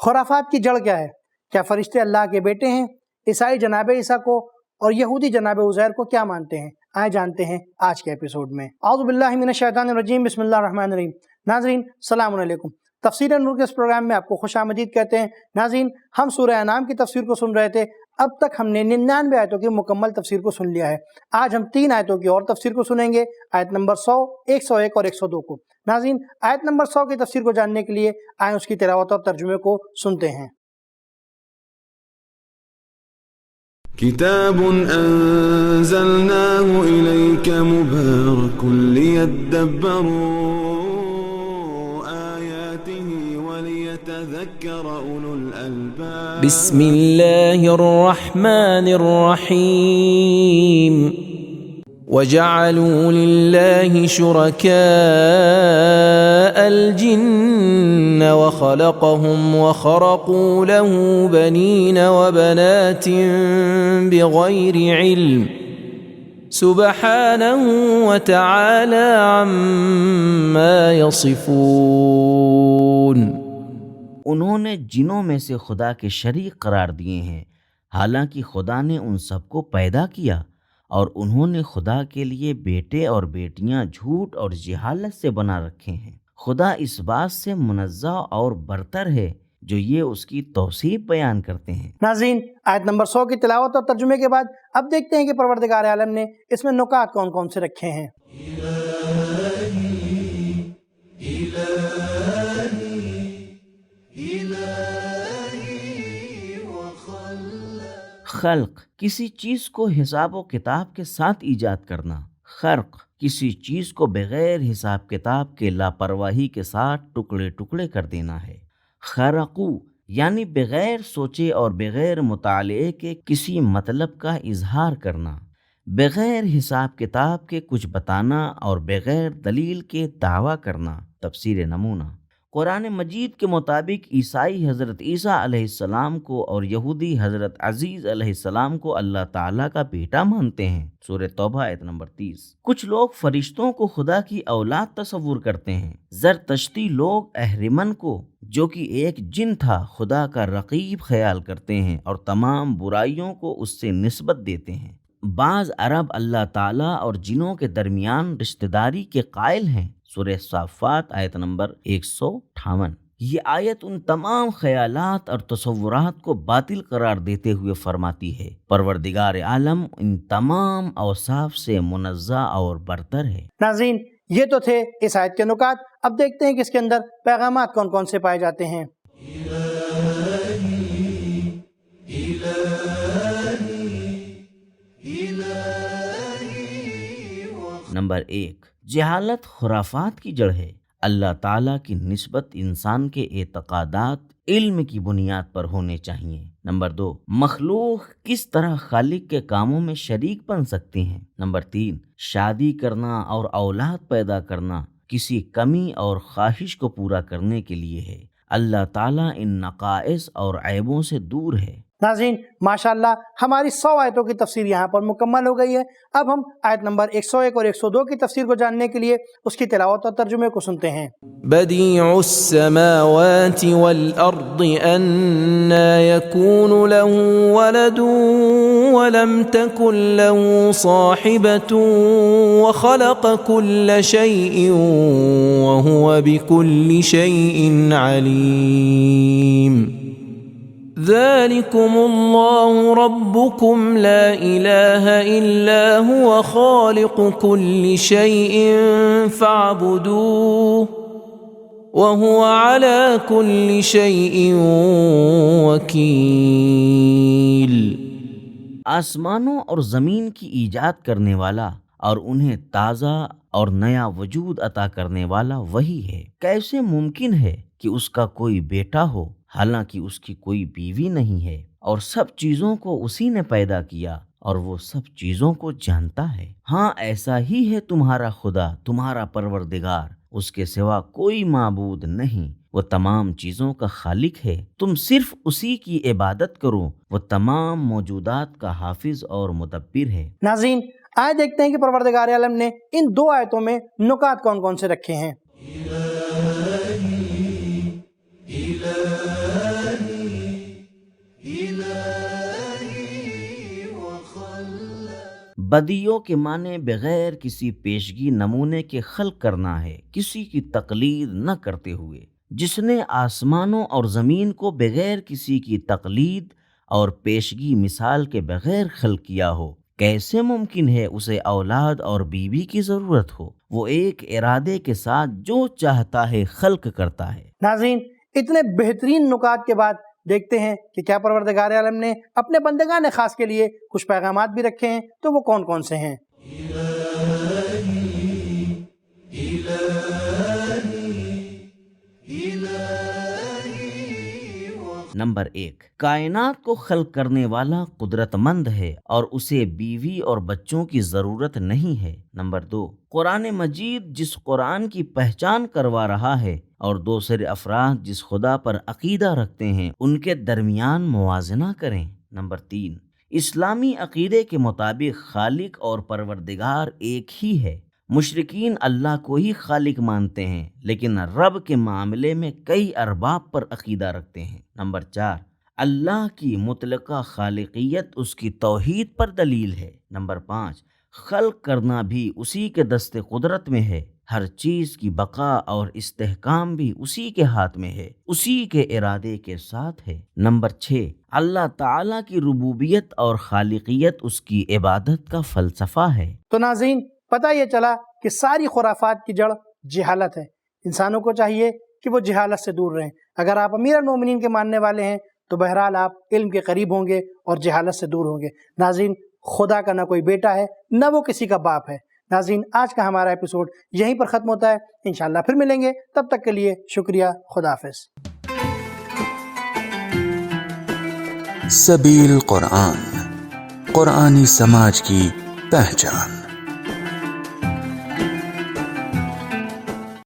خرافات کی جڑ کیا ہے؟ کیا فرشتے اللہ کے بیٹے ہیں؟ عیسائی جناب عیسیٰ کو اور یہودی جناب عزیر کو کیا مانتے ہیں؟ آئے جانتے ہیں آج کے ایپیسوڈ میں۔ اعوذ باللہ من الشیطان الرجیم، بسم اللہ الرحمن الرحیم۔ ناظرین السلام علیکم، تفسیر نور کے اس پروگرام میں آپ کو خوش آمدید کہتے ہیں۔ ناظرین، ہم سورہ انعام کی تفسیر کو سن رہے تھے۔ اب تک ہم نے 99 آیتوں کی مکمل تفسیر کو سن لیا ہے۔ آج ہم 3 آیتوں کی اور تفسیر کو سنیں گے، آیت نمبر 100، 101 اور 102 کو۔ ناظرین، آیت نمبر 100 کی تفسیر کو جاننے کے لیے آئیں اس کی تلاوت اور ترجمے کو سنتے ہیں۔ كتاب أنزلناه إليك مبارك ليدبروا آياته وليتذكر أولو الألباب بسم الله الرحمن الرحيم وجعلوا لله شركاء الجن وخلقهم وخرقوا له بنين وبنات بغير علم سبحانه وتعالى عما يصفون۔ انہوں نے جنوں میں سے خدا کے شریک قرار دیے ہیں، حالانکہ خدا نے ان سب کو پیدا کیا، اور انہوں نے خدا کے لیے بیٹے اور بیٹیاں جھوٹ اور جہالت سے بنا رکھے ہیں۔ خدا اس بات سے منزہ اور برتر ہے جو یہ اس کی توصیف بیان کرتے ہیں۔ ناظرین، آیت نمبر 100 کی تلاوت اور ترجمے کے بعد اب دیکھتے ہیں کہ پروردگار عالم نے اس میں نکات کون کون سے رکھے ہیں۔ خلق، کسی چیز کو حساب و کتاب کے ساتھ ایجاد کرنا۔ خرق، کسی چیز کو بغیر حساب کتاب کے لاپرواہی کے ساتھ ٹکڑے ٹکڑے کر دینا ہے۔ خرقو یعنی بغیر سوچے اور بغیر مطالعے کے کسی مطلب کا اظہار کرنا، بغیر حساب کتاب کے کچھ بتانا اور بغیر دلیل کے دعویٰ کرنا۔ تفسیر نمونہ، قرآن مجید کے مطابق عیسائی حضرت عیسیٰ علیہ السلام کو اور یہودی حضرت عزیز علیہ السلام کو اللہ تعالیٰ کا بیٹا مانتے ہیں۔ سورہ توبہ آیت نمبر 30۔ کچھ لوگ فرشتوں کو خدا کی اولاد تصور کرتے ہیں۔ زرتشتی لوگ اہرمن کو، جو کہ ایک جن تھا، خدا کا رقیب خیال کرتے ہیں اور تمام برائیوں کو اس سے نسبت دیتے ہیں۔ بعض عرب اللہ تعالیٰ اور جنوں کے درمیان رشتہ داری کے قائل ہیں۔ سورہ صافات آیت نمبر 158۔ یہ آیت ان تمام خیالات اور تصورات کو باطل قرار دیتے ہوئے فرماتی ہے، پروردگار عالم ان تمام اوصاف سے منزہ اور برتر ہے۔ ناظرین، یہ تو تھے اس آیت کے نکات۔ اب دیکھتے ہیں کہ اس کے اندر پیغامات کون کون سے پائے جاتے ہیں۔ نمبر 1، جہالت خرافات کی جڑ ہے۔ اللہ تعالیٰ کی نسبت انسان کے اعتقادات علم کی بنیاد پر ہونے چاہیے۔ نمبر 2، مخلوق کس طرح خالق کے کاموں میں شریک بن سکتی ہیں۔ نمبر 3، شادی کرنا اور اولاد پیدا کرنا کسی کمی اور خواہش کو پورا کرنے کے لیے ہے۔ اللہ تعالیٰ ان نقائص اور عیبوں سے دور ہے۔ ناظرین، ماشاءاللہ ہماری 100 آیتوں کی تفسیر یہاں پر مکمل ہو گئی ہے۔ اب ہم آیت نمبر 101 اور 102 کی تفسیر کو جاننے کے لیے اس کی تلاوت اور ترجمے کو سنتے ہیں۔ بديع السماوات والأرض أنى يكون له ولد ولم تكن له صاحبة وخلق كل شيء وهو بكل شيء عليم۔ ذلكم الله ربكم لا إله إلا هو خالق كل شيء فاعبدوه وهو على كل شيء وكيل۔ آسمانوں اور زمین کی ایجاد کرنے والا اور انہیں تازہ اور نیا وجود عطا کرنے والا وہی ہے۔ کیسے ممکن ہے کہ اس کا کوئی بیٹا ہو، حالانکہ اس کی کوئی بیوی نہیں ہے، اور سب چیزوں کو اسی نے پیدا کیا اور وہ سب چیزوں کو جانتا ہے۔ ہاں، ایسا ہی ہے تمہارا خدا، تمہارا پروردگار، اس کے سوا کوئی معبود نہیں، وہ تمام چیزوں کا خالق ہے، تم صرف اسی کی عبادت کرو، وہ تمام موجودات کا حافظ اور مدبر ہے۔ ناظرین، آئے دیکھتے ہیں کہ پروردگار عالم نے ان 2 آیتوں میں نکات کون کون سے رکھے ہیں۔ بدیوں کے معنی بغیر کسی پیشگی نمونے کے خلق کرنا ہے، کسی کی تقلید نہ کرتے ہوئے۔ جس نے آسمانوں اور زمین کو بغیر کسی کی تقلید اور پیشگی مثال کے بغیر خلق کیا ہو، کیسے ممکن ہے اسے اولاد اور بیوی کی ضرورت ہو؟ وہ ایک ارادے کے ساتھ جو چاہتا ہے خلق کرتا ہے۔ ناظرین، اتنے بہترین نکات کے بعد دیکھتے ہیں کہ کیا پروردگار عالم نے اپنے بندگان خاص کے لیے کچھ پیغامات بھی رکھے ہیں، تو وہ کون کون سے ہیں۔ نمبر 1، کائنات کو خلق کرنے والا قدرت مند ہے اور اسے بیوی اور بچوں کی ضرورت نہیں ہے۔ نمبر 2، قرآن مجید جس قرآن کی پہچان کروا رہا ہے اور دوسرے افراد جس خدا پر عقیدہ رکھتے ہیں ان کے درمیان موازنہ کریں۔ نمبر 3، اسلامی عقیدے کے مطابق خالق اور پروردگار ایک ہی ہے۔ مشرکین اللہ کو ہی خالق مانتے ہیں لیکن رب کے معاملے میں کئی ارباب پر عقیدہ رکھتے ہیں۔ نمبر 4، اللہ کی مطلقہ خالقیت اس کی توحید پر دلیل ہے۔ نمبر 5، خلق کرنا بھی اسی کے دست قدرت میں ہے، ہر چیز کی بقا اور استحکام بھی اسی کے ہاتھ میں ہے، اسی کے ارادے کے ساتھ ہے۔ نمبر 6، اللہ تعالیٰ کی ربوبیت اور خالقیت اس کی عبادت کا فلسفہ ہے۔ تو ناظرین، پتہ یہ چلا کہ ساری خرافات کی جڑ جہالت ہے۔ انسانوں کو چاہیے کہ وہ جہالت سے دور رہیں۔ اگر آپ امیر المومنین کے ماننے والے ہیں تو بہرحال آپ علم کے قریب ہوں گے اور جہالت سے دور ہوں گے۔ ناظرین، خدا کا نہ کوئی بیٹا ہے نہ وہ کسی کا باپ ہے۔ ناظرین، آج کا ہمارا ایپیسوڈ یہیں پر ختم ہوتا ہے۔ انشاءاللہ پھر ملیں گے، تب تک کے لیے شکریہ، خدا حافظ۔ سبیل قرآن، قرآنی سماج کی پہچان۔